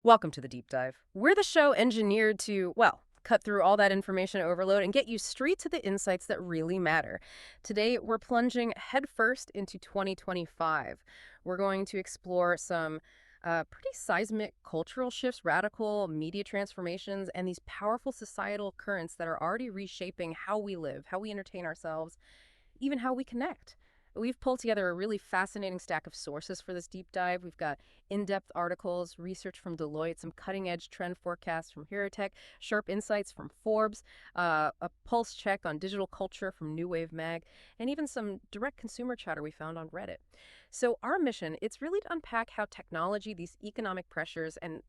Welcome to the Deep Dive. We're the show engineered to, well, cut through all that information overload and get you straight to the insights that really matter. Today, we're plunging headfirst into 2025. We're going to explore some pretty seismic cultural shifts, radical media transformations, and these powerful societal currents that are already reshaping how we live, how we entertain ourselves, even how we connect. We've pulled together a really fascinating stack of sources for this deep dive. We've got in-depth articles, research from Deloitte, some cutting-edge trend forecasts from HeroTech, sharp insights from Forbes, a pulse check on digital culture from New Wave Mag, and even some direct consumer chatter we found on Reddit. So our mission, it's really to unpack how technology, these economic pressures, and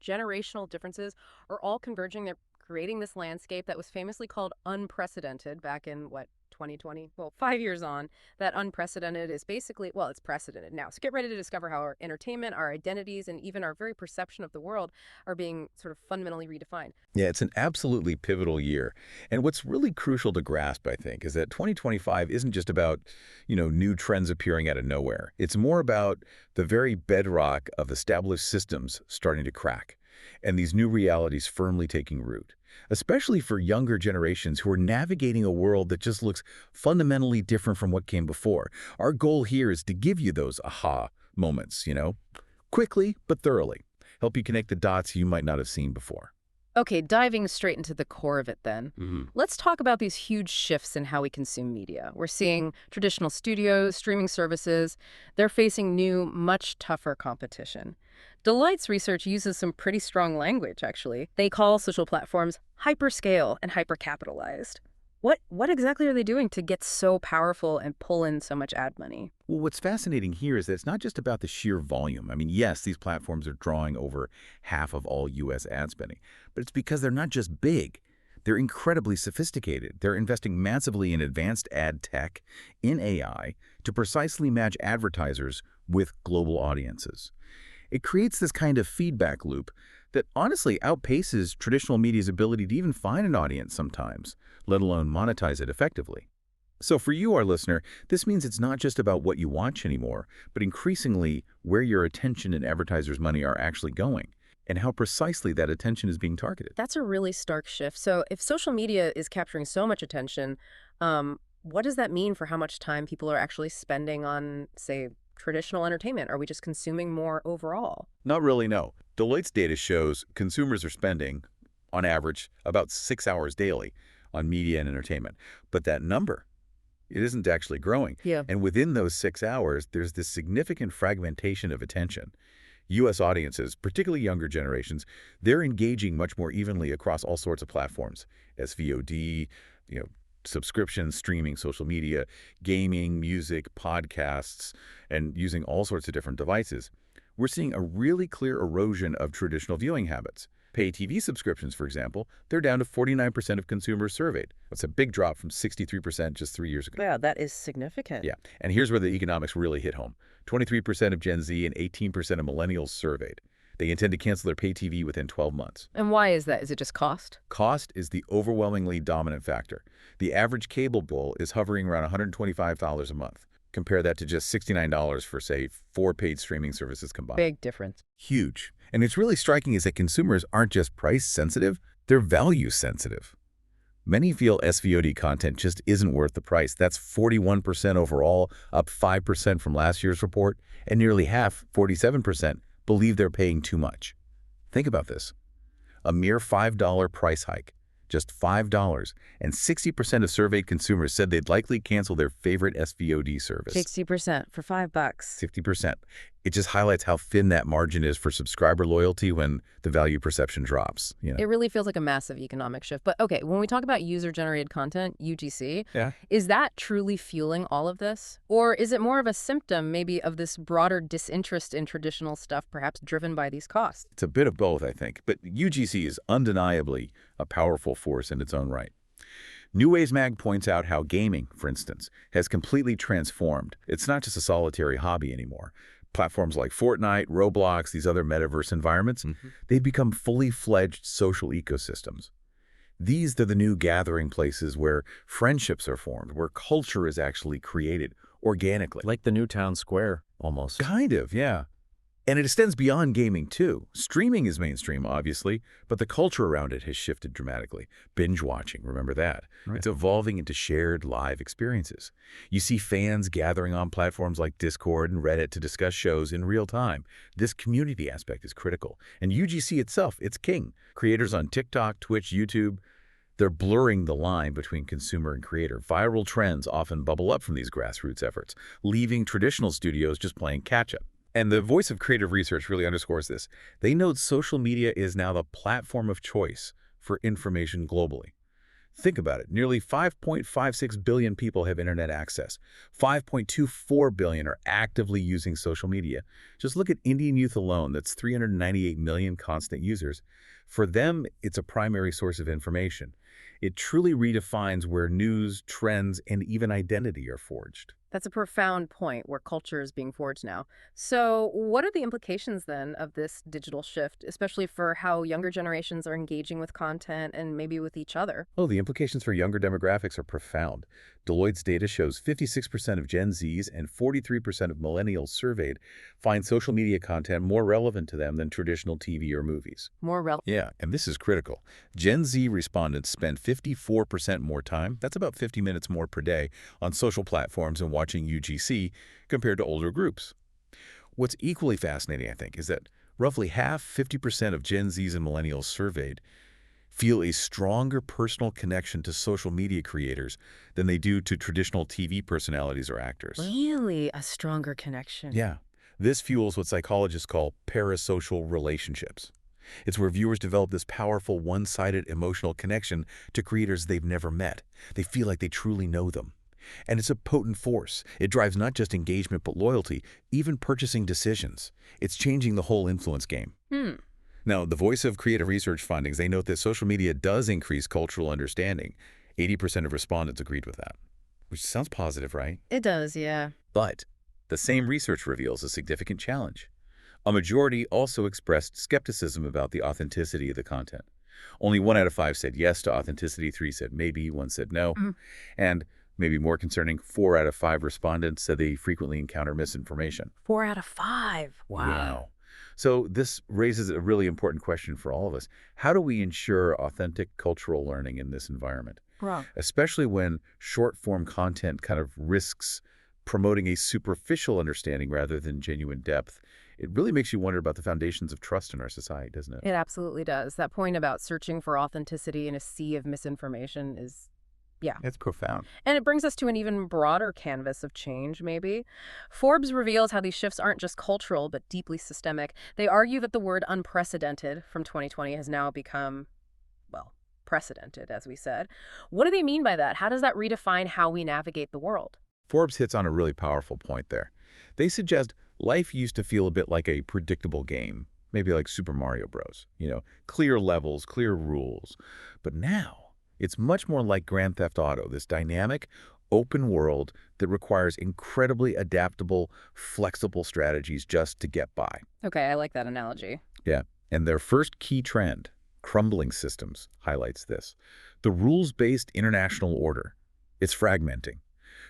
generational differences are all converging. They're creating this landscape that was famously called unprecedented back in, 2020? Well, 5 years on, that unprecedented is basically, well, it's precedented now. So get ready to discover how our entertainment, our identities, and even our very perception of the world are being sort of fundamentally redefined. Yeah, it's an absolutely pivotal year. And what's really crucial to grasp, I think, is that 2025 isn't just about, new trends appearing out of nowhere. It's more about the very bedrock of established systems starting to crack, and these new realities firmly taking root, especially for younger generations who are navigating a world that just looks fundamentally different from what came before. Our goal here is to give you those aha moments, quickly but thoroughly. Help you connect the dots you might not have seen before. Okay, diving straight into the core of it then. Mhm. Let's talk about these huge shifts in how we consume media. We're seeing traditional studios, streaming services, they're facing new, much tougher competition. Deloitte's research uses some pretty strong language, actually. They call social platforms hyperscale and hypercapitalized. What exactly are they doing to get so powerful and pull in so much ad money? Well, what's fascinating here is that it's not just about the sheer volume. I mean, yes, these platforms are drawing over half of all U.S. ad spending, but it's because they're not just big. They're incredibly sophisticated. They're investing massively in advanced ad tech, in AI, to precisely match advertisers with global audiences. It creates this kind of feedback loop that honestly outpaces traditional media's ability to even find an audience sometimes, let alone monetize it effectively. So for you, our listener, this means it's not just about what you watch anymore, but increasingly where your attention and advertisers' money are actually going, and how precisely that attention is being targeted. That's a really stark shift. So if social media is capturing so much attention, what does that mean for how much time people are actually spending on, say, traditional entertainment? Are we just consuming more overall? Not really, no. Deloitte's data shows consumers are spending, on average, about 6 hours daily on media and entertainment. But that number, it isn't actually growing. Yeah. And within those 6 hours, there's this significant fragmentation of attention. U.S. audiences, particularly younger generations, they're engaging much more evenly across all sorts of platforms, SVOD, subscriptions, streaming, social media, gaming, music, podcasts, and using all sorts of different devices. We're seeing a really clear erosion of traditional viewing habits. Pay TV subscriptions, for example, they're down to 49% of consumers surveyed. That's a big drop from 63% just 3 years ago. Yeah, that is significant. Yeah, and here's where the economics really hit home. 23% of Gen Z and 18% of millennials surveyed. They intend to cancel their pay TV within 12 months. And why is that? Is it just cost? Cost is the overwhelmingly dominant factor. The average cable bill is hovering around $125 a month. Compare that to just $69 for, say, 4 paid streaming services combined. Big difference. Huge. And it's really striking is that consumers aren't just price sensitive, they're value sensitive. Many feel SVOD content just isn't worth the price. That's 41% overall, up 5% from last year's report, and nearly half, 47%, believe they're paying too much. Think about this. A mere $5 price hike, just $5, and 60% of surveyed consumers said they'd likely cancel their favorite SVOD service. 60% for $5. 50%. It just highlights how thin that margin is for subscriber loyalty when the value perception drops. It really feels like a massive economic shift. But okay, when we talk about user-generated content, UGC, Yeah. is that truly fueling all of this? Or is it more of a symptom maybe of this broader disinterest in traditional stuff, perhaps driven by these costs? It's a bit of both, I think. But UGC is undeniably a powerful force in its own right. New Ways Mag points out how gaming, for instance, has completely transformed. It's not just a solitary hobby anymore. Platforms like Fortnite, Roblox, these other metaverse environments, they've become fully fledged social ecosystems. These are the new gathering places where friendships are formed, where culture is actually created organically. Like the new town square, almost. Kind of, yeah. And it extends beyond gaming, too. Streaming is mainstream, obviously, but the culture around it has shifted dramatically. Binge watching, remember that. Right. It's evolving into shared live experiences. You see fans gathering on platforms like Discord and Reddit to discuss shows in real time. This community aspect is critical. And UGC itself, it's king. Creators on TikTok, Twitch, YouTube, they're blurring the line between consumer and creator. Viral trends often bubble up from these grassroots efforts, leaving traditional studios just playing catch-up. And the voice of creative research really underscores this. They note social media is now the platform of choice for information globally. Think about it. Nearly 5.56 billion people have internet access. 5.24 billion are actively using social media. Just look at Indian youth alone. That's 398 million constant users. For them, it's a primary source of information. It truly redefines where news, trends, and even identity are forged. That's a profound point where culture is being forged now. So, what are the implications then of this digital shift, especially for how younger generations are engaging with content and maybe with each other? Oh, the implications for younger demographics are profound. Deloitte's data shows 56% of Gen Zs and 43% of millennials surveyed find social media content more relevant to them than traditional TV or movies. More relevant. Yeah, and this is critical. Gen Z respondents spend 54% more time, that's about 50 minutes more per day, on social platforms and watching UGC compared to older groups. What's equally fascinating, I think, is that roughly half, 50% of Gen Zs and millennials surveyed feel a stronger personal connection to social media creators than they do to traditional TV personalities or actors. Really a stronger connection. Yeah, this fuels what psychologists call parasocial relationships. It's where viewers develop this powerful one-sided emotional connection to creators they've never met. They feel like they truly know them. And it's a potent force. It drives not just engagement but loyalty, even purchasing decisions. It's changing the whole influence game. Now, the voice of creative research findings, they note that social media does increase cultural understanding. 80% of respondents agreed with that, which sounds positive, right? It does, yeah. But the same research reveals a significant challenge. A majority also expressed skepticism about the authenticity of the content. Only 1 out of 5 said yes to authenticity, 3 said maybe, 1 said no. And maybe more concerning, 4 out of 5 respondents said they frequently encounter misinformation. 4 out of 5. Wow. So this raises a really important question for all of us. How do we ensure authentic cultural learning in this environment? Wrong. Especially when short-form content kind of risks promoting a superficial understanding rather than genuine depth. It really makes you wonder about the foundations of trust in our society, doesn't it? It absolutely does. That point about searching for authenticity in a sea of misinformation is, yeah. It's profound. And it brings us to an even broader canvas of change, maybe. Forbes reveals how these shifts aren't just cultural, but deeply systemic. They argue that the word unprecedented from 2020 has now become, well, precedented, as we said. What do they mean by that? How does that redefine how we navigate the world? Forbes hits on a really powerful point there. They suggest life used to feel a bit like a predictable game, maybe like Super Mario Bros. Clear levels, clear rules. But now, it's much more like Grand Theft Auto, this dynamic, open world that requires incredibly adaptable, flexible strategies just to get by. Okay, I like that analogy. Yeah, and their first key trend, crumbling systems, highlights this. The rules-based international order. It's fragmenting.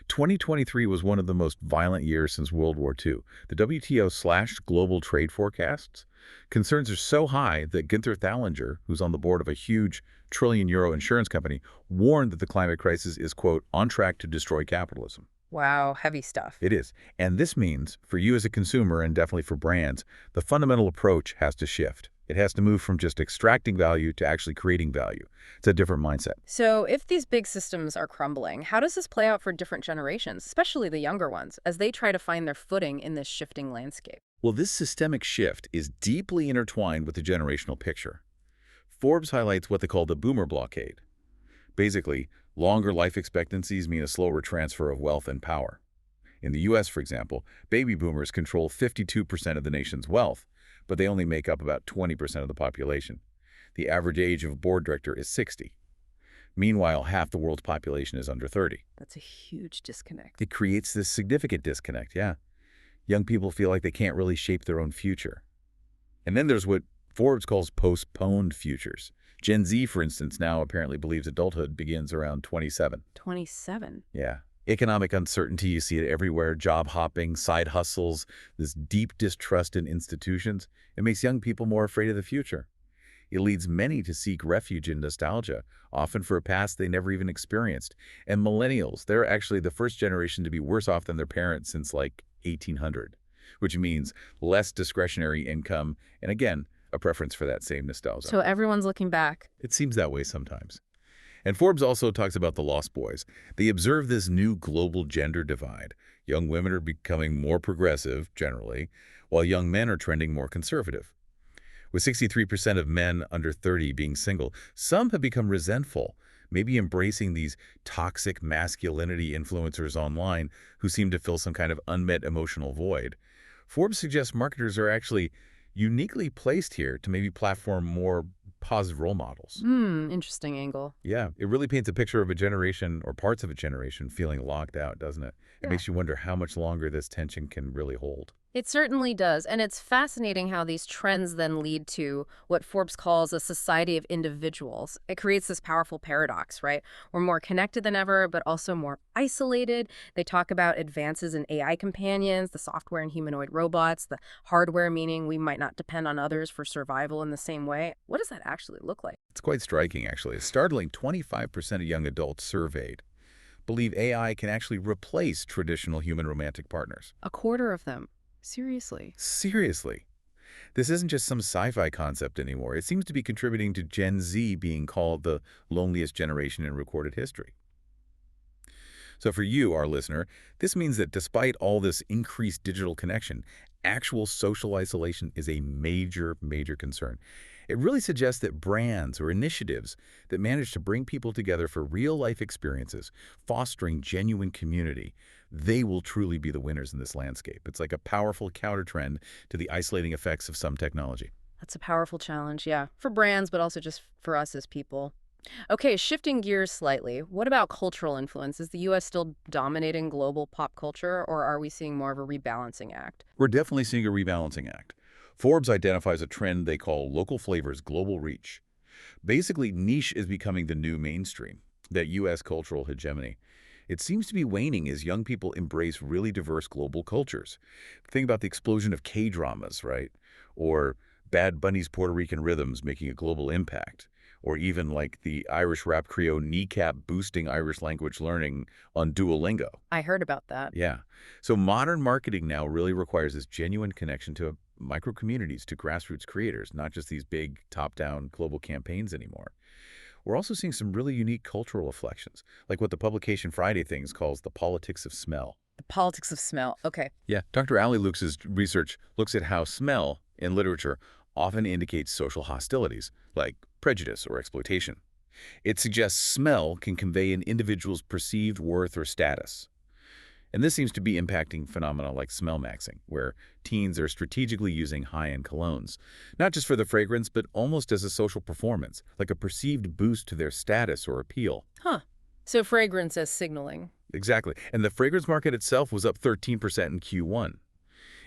2023 was one of the most violent years since World War II. The WTO slashed global trade forecasts. Concerns are so high that Günther Thallinger, who's on the board of a huge trillion-euro insurance company, warned that the climate crisis is, quote, on track to destroy capitalism. Wow, heavy stuff. It is. And this means, for you as a consumer and definitely for brands, the fundamental approach has to shift. It has to move from just extracting value to actually creating value. It's a different mindset. So if these big systems are crumbling, how does this play out for different generations, especially the younger ones, as they try to find their footing in this shifting landscape? Well, this systemic shift is deeply intertwined with the generational picture. Forbes highlights what they call the boomer blockade. Basically, longer life expectancies mean a slower transfer of wealth and power. In the U.S., for example, baby boomers control 52% of the nation's wealth, but they only make up about 20% of the population. The average age of a board director is 60. Meanwhile, half the world's population is under 30. That's a huge disconnect. It creates this significant disconnect, yeah. Young people feel like they can't really shape their own future. And then there's what Forbes calls postponed futures. Gen Z, for instance, now apparently believes adulthood begins around 27. 27. Yeah. Economic uncertainty, you see it everywhere, job hopping, side hustles, this deep distrust in institutions. It makes young people more afraid of the future. It leads many to seek refuge in nostalgia, often for a past they never even experienced. And millennials, they're actually the first generation to be worse off than their parents since like 1800, which means less discretionary income, and again, a preference for that same nostalgia. So everyone's looking back. It seems that way sometimes. And Forbes also talks about the Lost Boys. They observe this new global gender divide. Young women are becoming more progressive, generally, while young men are trending more conservative. With 63% of men under 30 being single, some have become resentful, maybe embracing these toxic masculinity influencers online who seem to fill some kind of unmet emotional void. Forbes suggests marketers are actually uniquely placed here to maybe platform more positive role models. Interesting angle. Yeah, it really paints a picture of a generation or parts of a generation feeling locked out, doesn't it? It Yeah. makes you wonder how much longer this tension can really hold. It certainly does. And it's fascinating how these trends then lead to what Forbes calls a society of individuals. It creates this powerful paradox, right? We're more connected than ever, but also more isolated. They talk about advances in AI companions, the software and humanoid robots, the hardware, meaning we might not depend on others for survival in the same way. What does that actually look like? It's quite striking, actually. A startling 25% of young adults surveyed believe AI can actually replace traditional human romantic partners. A quarter of them. Seriously. Seriously. This isn't just some sci-fi concept anymore. It seems to be contributing to Gen Z being called the loneliest generation in recorded history. So for you, our listener, this means that despite all this increased digital connection, actual social isolation is a major, major concern. It really suggests that brands or initiatives that manage to bring people together for real-life experiences, fostering genuine community, they will truly be the winners in this landscape. It's like a powerful counter-trend to the isolating effects of some technology. That's a powerful challenge, yeah, for brands, but also just for us as people. Okay, shifting gears slightly, what about cultural influence? Is the U.S. still dominating global pop culture, or are we seeing more of a rebalancing act? We're definitely seeing a rebalancing act. Forbes identifies a trend they call local flavors global reach. Basically, niche is becoming the new mainstream, that U.S. cultural hegemony. It seems to be waning as young people embrace really diverse global cultures. Think about the explosion of K-dramas, right? Or Bad Bunny's Puerto Rican rhythms making a global impact. Or even like the Irish rap trio Kneecap boosting Irish language learning on Duolingo. I heard about that. Yeah. So modern marketing now really requires this genuine connection to micro communities, to grassroots creators, not just these big top-down global campaigns anymore. We're also seeing some really unique cultural reflections, like what the Publication Friday things calls the politics of smell. The politics of smell. Okay. Yeah, Dr. Ali Lux's research looks at how smell in literature often indicates social hostilities, like prejudice or exploitation. It suggests smell can convey an individual's perceived worth or status. And this seems to be impacting phenomena like smell maxing, where teens are strategically using high-end colognes, not just for the fragrance, but almost as a social performance, like a perceived boost to their status or appeal. Huh. So fragrance as signaling. Exactly. And the fragrance market itself was up 13% in Q1.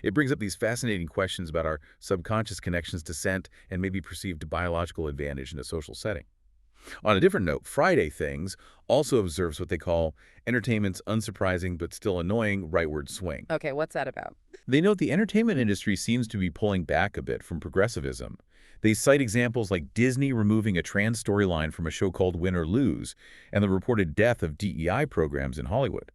It brings up these fascinating questions about our subconscious connections to scent and maybe perceived biological advantage in a social setting. On a different note, Friday Things also observes what they call entertainment's unsurprising but still annoying rightward swing. Okay, what's that about? They note the entertainment industry seems to be pulling back a bit from progressivism. They cite examples like Disney removing a trans storyline from a show called Win or Lose and the reported death of DEI programs in Hollywood.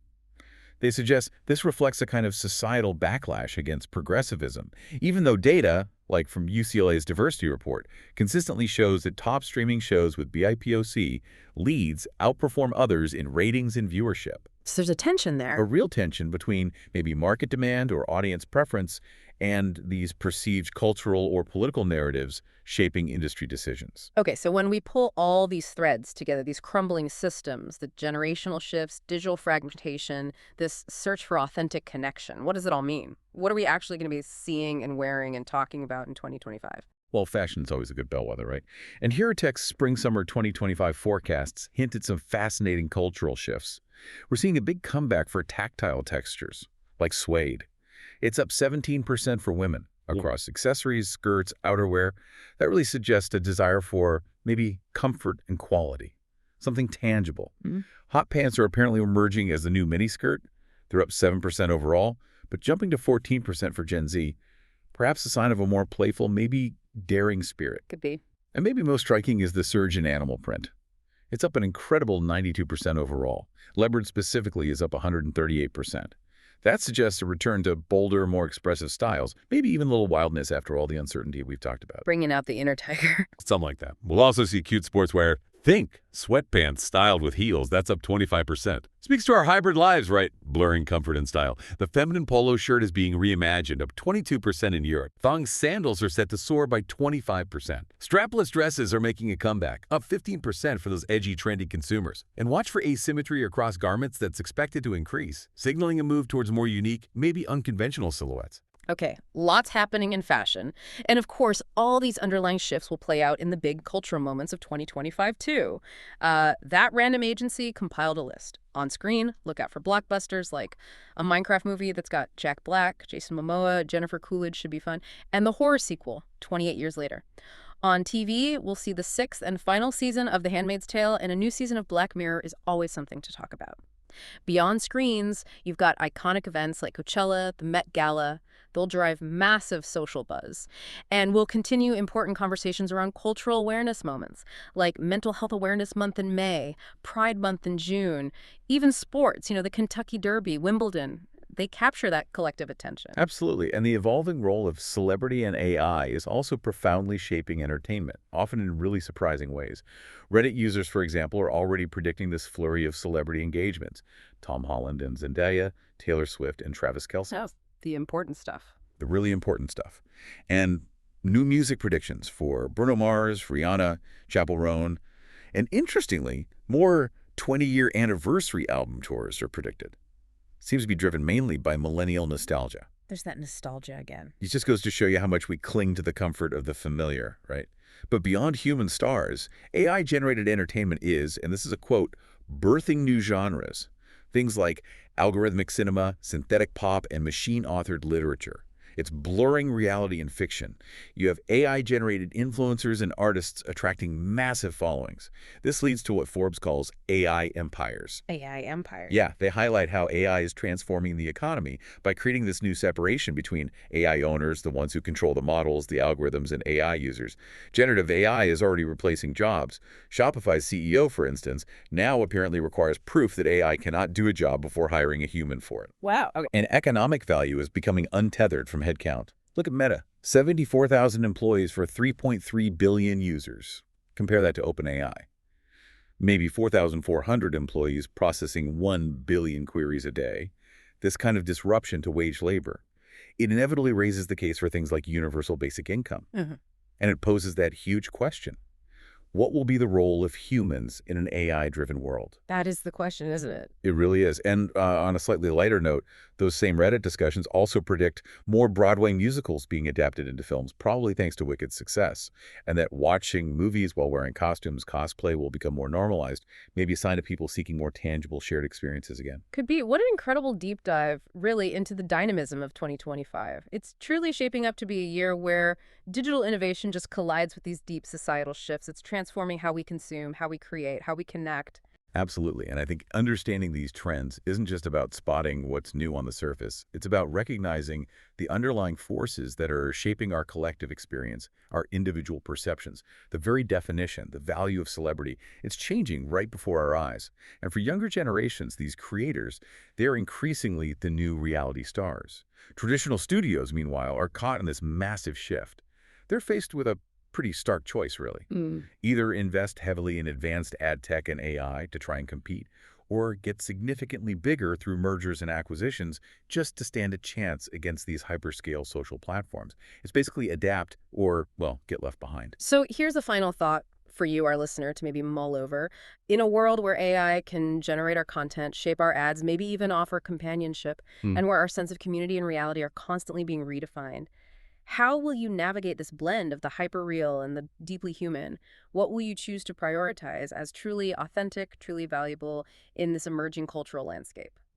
They suggest this reflects a kind of societal backlash against progressivism, even though data, like from UCLA's diversity report, consistently shows that top streaming shows with BIPOC leads outperform others in ratings and viewership. So there's a tension A there. real tension between maybe market demand or audience preference and these perceived cultural or political narratives shaping industry decisions. Okay, so when we pull all these threads together, these crumbling systems, the generational shifts, digital fragmentation, this search for authentic connection, what does it all mean? What are we actually going to be seeing and wearing and talking about in 2025? Well, fashion's always a good bellwether, right? And here are Tech's Spring-Summer 2025 forecasts hint at some fascinating cultural shifts. We're seeing a big comeback for tactile textures, like suede. It's up 17% for women across accessories, skirts, outerwear. That really suggests a desire for maybe comfort and quality. something tangible. Mm. Hot pants are apparently emerging as the new miniskirt. They're up 7% overall, but jumping to 14% for Gen Z, perhaps a sign of a more playful, maybe daring spirit. Could be. And maybe most striking is the surge in animal print. It's up an incredible 92% overall. Leopard specifically is up 138%. That suggests a return to bolder, more expressive styles, maybe even a little wildness after all the uncertainty we've talked about. Bringing out the inner tiger. Something like that. We'll also see cute sportswear. Think sweatpants styled with heels. That's up 25%. Speaks to our hybrid lives, right? Blurring comfort and style. The feminine polo shirt is being reimagined, up 22% in Europe. Thong sandals are set to soar by 25%. Strapless dresses are making a comeback, up 15% for those edgy, trendy consumers. And watch for asymmetry across garments that's expected to increase, signaling a move towards more unique, maybe unconventional silhouettes. Okay, lots happening in fashion. And of course, all these underlying shifts will play out in the big cultural moments of 2025, too. That random agency compiled a list. On screen, look out for blockbusters like a Minecraft movie that's got Jack Black, Jason Momoa, Jennifer Coolidge should be fun, and the horror sequel, 28 years later. On TV, we'll see the 6th and final season of The Handmaid's Tale, and a new season of Black Mirror is always something to talk about. Beyond screens, you've got iconic events like Coachella, the Met Gala. They'll drive massive social buzz. And we'll continue important conversations around cultural awareness moments, like Mental Health Awareness Month in May, Pride Month in June, even sports, the Kentucky Derby, Wimbledon. They capture that collective attention. Absolutely, and the evolving role of celebrity and AI is also profoundly shaping entertainment, often in really surprising ways. Reddit users, for example, are already predicting this flurry of celebrity engagements. Tom Holland and Zendaya, Taylor Swift and Travis Kelce. Oh, the important stuff. The really important stuff. And new music predictions for Bruno Mars, Rihanna, Chappell Roan. And interestingly, more 20-year anniversary album tours are predicted. Seems to be driven mainly by millennial nostalgia. There's that nostalgia again. It just goes to show you how much we cling to the comfort of the familiar, right? But beyond human stars, AI-generated entertainment is, and this is a quote, birthing new genres. Things like algorithmic cinema, synthetic pop, and machine-authored literature. It's blurring reality and fiction. You have AI-generated influencers and artists attracting massive followings. This leads to what Forbes calls AI empires. AI empire. Yeah, they highlight how AI is transforming the economy by creating this new separation between AI owners, the ones who control the models, the algorithms, and AI users. Generative AI is already replacing jobs. Shopify's CEO, for instance, now apparently requires proof that AI cannot do a job before hiring a human for it. Wow. Okay. And economic value is becoming untethered from headcount. Look at Meta. 74,000 employees for 3.3 billion users. Compare that to OpenAI. Maybe 4,400 employees processing 1 billion queries a day. This kind of disruption to wage labor. It inevitably raises the case for things like universal basic income. And it poses that huge question. What will be the role of humans in an AI-driven world? That is the question, isn't it? It really is. And on a slightly lighter note, those same Reddit discussions also predict more Broadway musicals being adapted into films, probably thanks to Wicked's success. And that watching movies while wearing costumes, cosplay, will become more normalized, maybe a sign of people seeking more tangible shared experiences again. Could be. What an incredible deep dive, really, into the dynamism of 2025. It's truly shaping up to be a year where digital innovation just collides with these deep societal shifts. It's transforming how we consume, how we create, how we connect. Absolutely. And I think understanding these trends isn't just about spotting what's new on the surface. It's about recognizing the underlying forces that are shaping our collective experience, our individual perceptions. The very definition, the value of celebrity, it's changing right before our eyes. And for younger generations, these creators, they're increasingly the new reality stars. Traditional studios, meanwhile, are caught in this massive shift. They're faced with a pretty stark choice, really. Either invest heavily in advanced ad tech and AI to try and compete, or get significantly bigger through mergers and acquisitions just to stand a chance against these hyperscale social platforms. It's basically adapt or, well, get left behind. So here's a final thought for you, our listener, to maybe mull over. In a world where AI can generate our content, shape our ads, maybe even offer companionship, and where our sense of community and reality are constantly being redefined, how will you navigate this blend of the hyper-real and the deeply human? What will you choose to prioritize as truly authentic, truly valuable in this emerging cultural landscape?